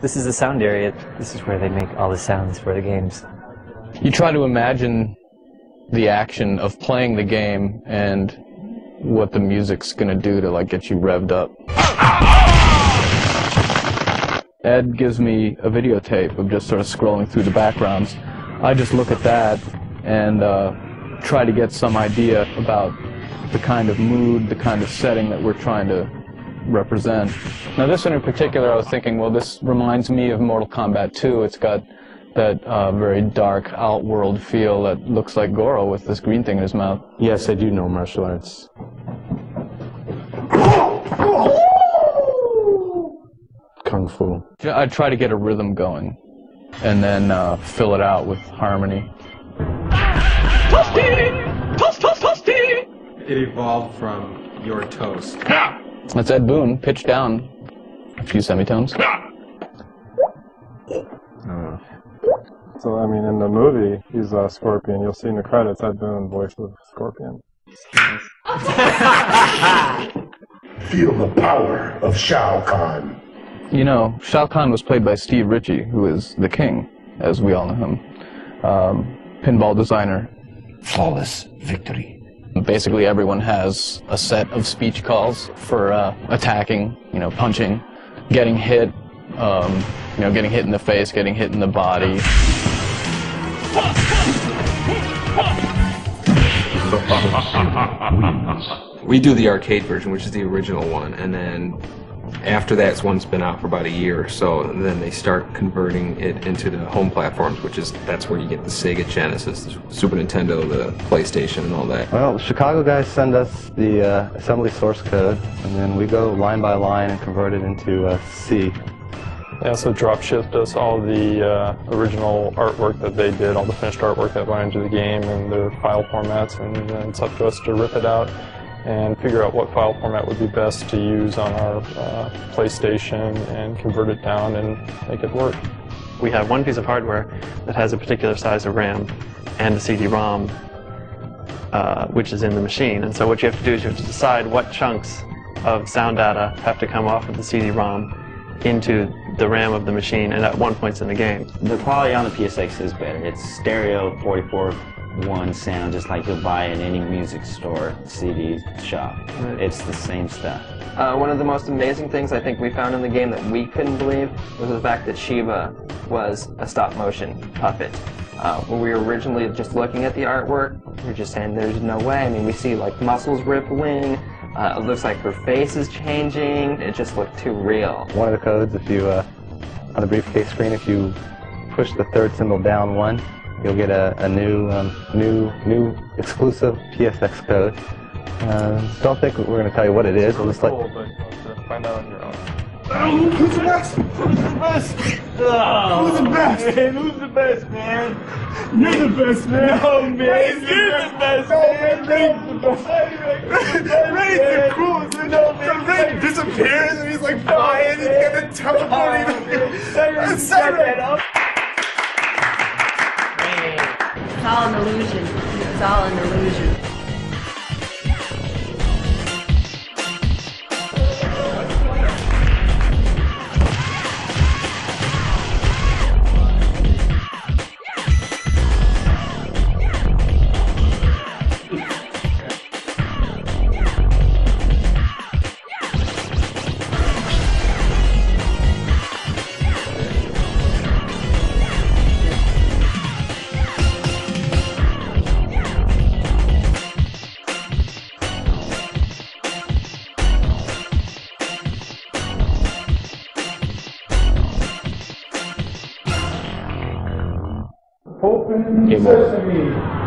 This is the sound area. This is where they make all the sounds for the games. You try to imagine the action of playing the game and what the music's gonna do to like get you revved up. Ed gives me a videotape of just sort of scrolling through the backgrounds. I just look at that and try to get some idea about the kind of mood, the kind of setting that we're trying to represent. Now this one in particular, I was thinking, well, this reminds me of Mortal Kombat 2. It's got that very dark, outworld feel that looks like Goro with this green thing in his mouth. Yes, I do know martial arts. Kung Fu. I try to get a rhythm going and then fill it out with harmony. Toasty! Toast, toast, toasty! It evolved from your toast. That's Ed Boon, pitched down a few semitones. So, I mean, in the movie, he's Scorpion. You'll see in the credits, Ed Boon, voice of Scorpion. Feel the power of Shao Kahn. You know, Shao Kahn was played by Steve Ritchie, who is the king, as we all know him. Pinball designer. Flawless victory. Basically, everyone has a set of speech calls for attacking, you know, punching, getting hit, you know, getting hit in the face, getting hit in the body. We do the arcade version, which is the original one, and then after that's one's been out for about a year or so, and then they start converting it into the home platforms, that's where you get the Sega Genesis, the Super Nintendo, the PlayStation, and all that. Well, the Chicago guys send us the assembly source code, and then we go line by line and convert it into C. They also drop shipped us all the original artwork that they did, all the finished artwork that went into the game and their file formats, and then it's up to us to rip it out and figure out what file format would be best to use on our PlayStation and convert it down and make it work. We have one piece of hardware that has a particular size of RAM and a CD-ROM, which is in the machine. And so what you have to do is you have to decide what chunks of sound data have to come off of the CD-ROM into the RAM of the machine and at one point in the game. The quality on the PSX is better. It's stereo 44:1 sound, just like you'll buy in any music store, CD shop. Right. It's the same stuff. One of the most amazing things I think we found in the game that we couldn't believe was the fact that Shiva was a stop-motion puppet. When we were originally just looking at the artwork, we were just saying there's no way. I mean, we see like muscles rippling, it looks like her face is changing, it just looked too real. One of the codes, if you, on the briefcase screen, if you push the third symbol down one, you'll get a new exclusive PSX code. Don't think we're going to tell you what it is. We'll just let But find out on your own. Who's the best? Who's the best? Who's the best? Man, who's the best, man? You're the best, man. No, man. You're the best, man. Ray's the best. Ray's the coolest. No, man. Ray disappears and he's like flying. He's gonna teleport. It's all an illusion. It's all an illusion. Open sesame.